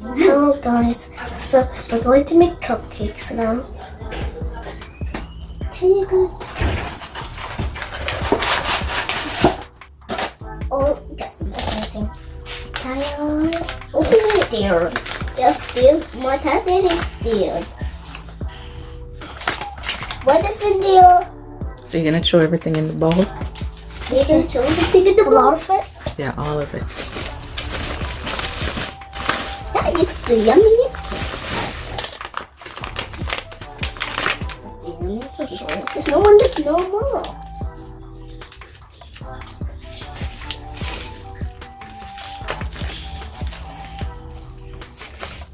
Hello guys, so we're going to make cupcakes now. Here you go. Oh, got some everything. Oh, still. Yes, still. My test is still. What is the deal? So you're gonna throw everything in the bowl? So you can show everything in the bowl? All of it? Yeah, all of it. That looks too yummy. There's no one that's normal.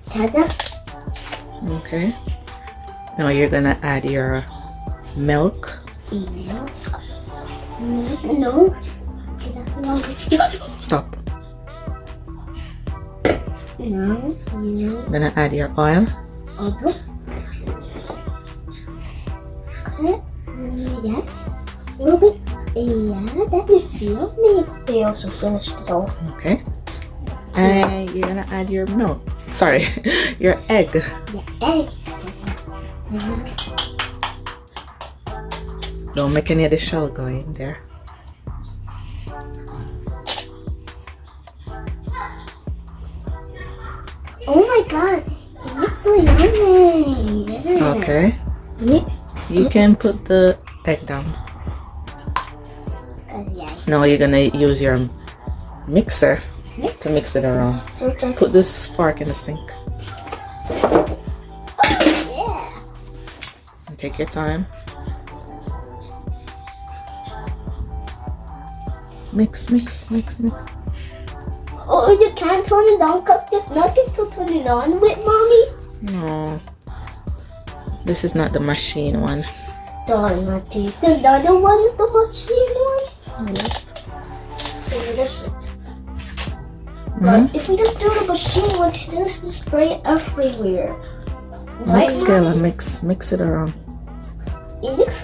Ta-da. Okay. Now you're gonna add your milk. Milk? No. Okay, that's not good. Stop. No. Gonna add your oil. Okay. Yeah. Ruby. Yeah, that looks yummy. They also finished it all. Okay. And you're gonna add your milk. Sorry, your egg. Yeah, egg. Don't make any of the shell go in there. Oh my god, it looks so yummy. Yeah. Okay. You can put the egg down. Now you're gonna use your mixer to mix it around. Put this spark in the sink. Yeah. And take your time. Mix. Oh, you can't turn it down because there's nothing to turn it on with, Mommy? No. This is not the machine one. Darn, Matty. The other one is the machine one? So there's it. But if we just do the machine one, there's the spray everywhere. Mix, Kayla, mix it around. It looks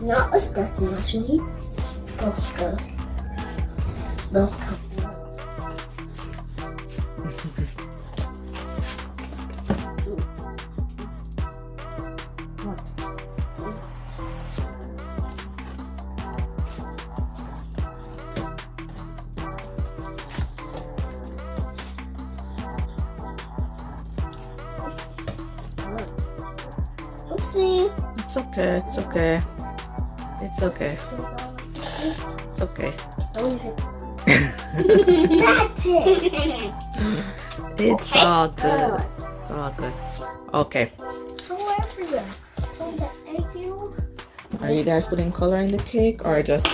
not as dusty, actually. Smells good. Smells good. Oopsie. It's okay. It's okay. It's okay. It's okay. That's it. It's all good. It's all good. Okay. Go everywhere. So the egg yolk. Are you guys putting color in the cake or just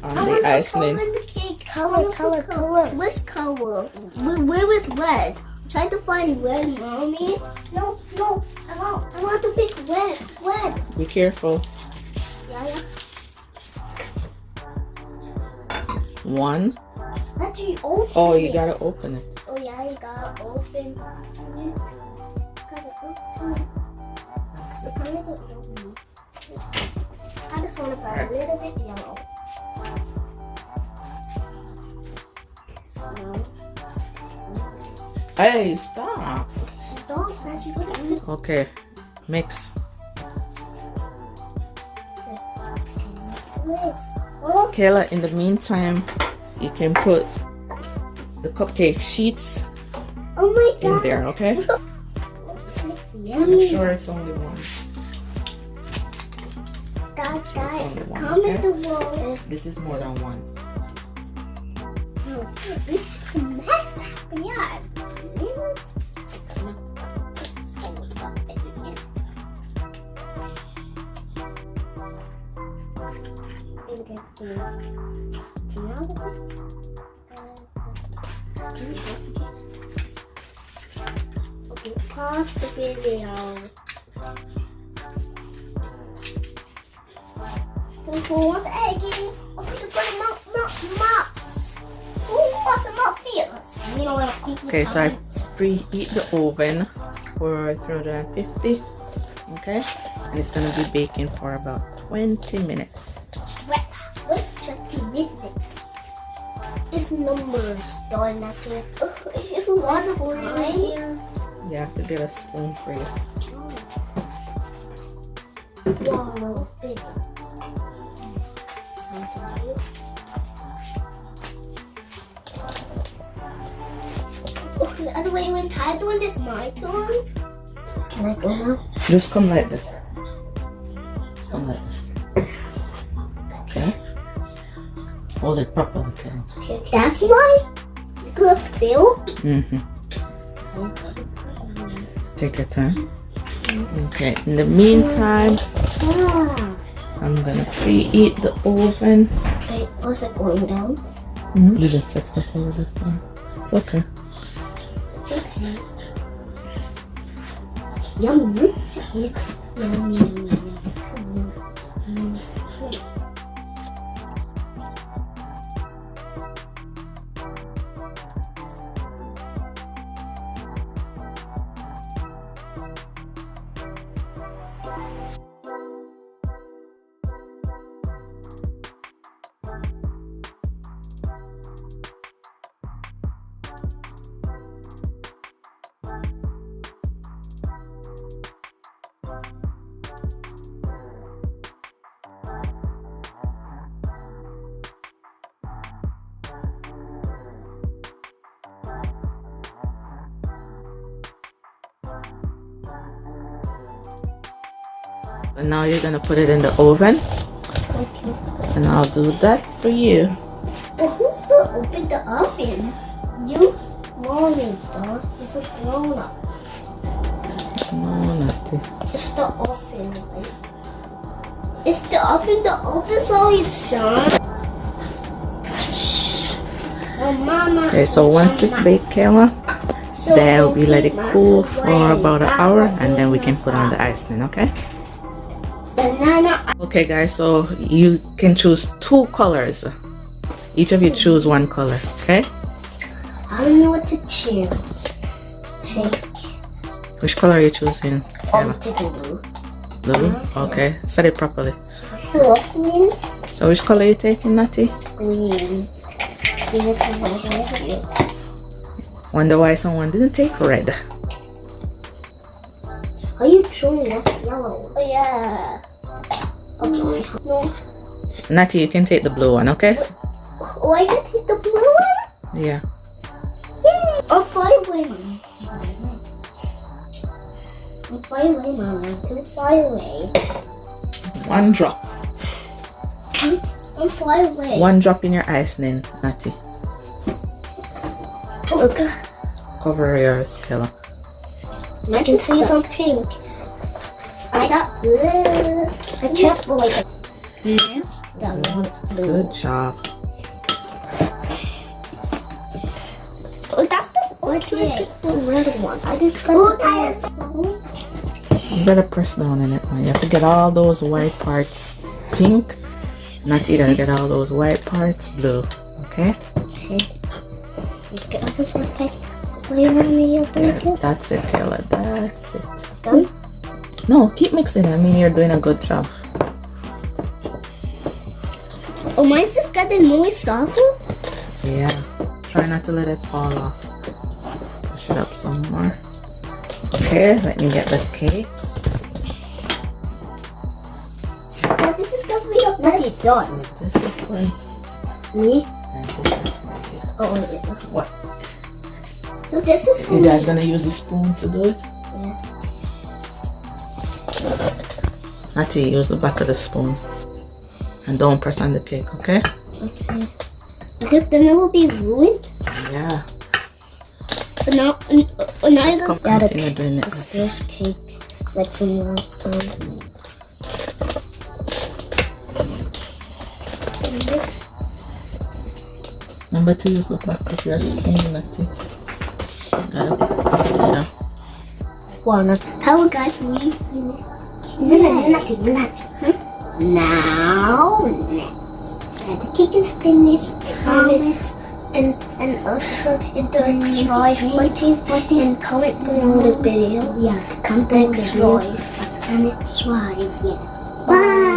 on the Color icing? in the cake. Color. Which color? Where is red? I'm trying to find red, Mommy. No. I want to pick red. Red. Be careful. Yeah. One. Actually, open. Oh, you gotta open it. Oh yeah, you gotta open it. Gotta open it. I just want to buy a little bit yellow. Hey, stop. Stop, that you gonna Okay, mix. Oh, Kayla, in the meantime, you can put the cupcake sheets oh my god. in there, okay? This looks yummy. Make sure it's only one. Guys, only one, comment okay? below. This is more than one. No, this is messed up, yeah. Okay, pause the video. Who wants eggy? Okay, to put a mouse. Who wants a mouth feels? We don't want to. Okay, so I preheat the oven for 350. Okay, and it's gonna be baking for about 20 minutes. What's 20 minutes? It's numbers, darn that's it. It's a lot of time. You have to get a spoon for you. Wow, big. Oh, the other way, when Ty's doing this, my turn. Can I go now? Just come like this. Just come like this. Okay. Hold it properly. Okay, that's my good fill. Take your time. Okay. In the meantime, I'm gonna preheat the oven. Wait, was it going down? You just set the whole this one. It's okay. Okay. Yum, it's yummy. And now you're gonna put it in the oven. Okay. And I'll do that for you. But who's gonna open the oven? You? Mommy, dog. It's a grown up. No, nothing. It's the oven, right? It's the oven. The oven's always shut. Shh. Oh, Mama. Okay, so once it's baked, Kayla, then we let it cool for about an hour and then we can put on the icing, okay? Banana. Okay guys, so you can choose 2 colors. Each of you choose 1 color, okay? I don't know what to choose. Take. Which color are you choosing? I'm taking blue. Blue? Okay, set it properly. Green. So which color are you taking, Natty? Green. Wonder why someone didn't take red. Are you showing us yellow? Oh yeah. Okay. No. Natty, you can take the blue one, okay? Oh, I can take the blue one? Yeah. Yay! I'm far away. I'm far away, Mama. I'm too far away. 1 drop. I'm far away. 1 drop in your icing, Natty. Look. Cover yours, Kayla. I can see some pink. I got blue. I can't believe it. Blue. Good job. Oh, that's this. Okay. The red one. I just got You better press down in it, man. You have to get all those white parts pink. Natty, you gotta get all those white parts blue. Okay? Okay. Let's get this one back. Yeah, that's it, Kayla. That's it. Done? No, keep mixing. I mean, you're doing a good job. Oh, mine's just got the noise soft. Yeah. Try not to let it fall off. Push it up some more. Okay, let me get the cake. So this is gonna be the best. Done. This is for Me? and this is for you. Oh, wait. What? So this is for You me. guys gonna use a spoon to do it? Yeah. Natty, use the back of the spoon. And don't press on the cake, okay? Okay. Because then it will be ruined. Yeah. But now you Come gotta continue doing it. the first cake like from last time. Remember to use the back of your spoon, Natty. Got it? Yeah. Walnut. Hello guys, we Now next. The cake is finished. And also DELUXE and comment below the video. Yeah, comment DELUXE and it's live. Yeah. Bye.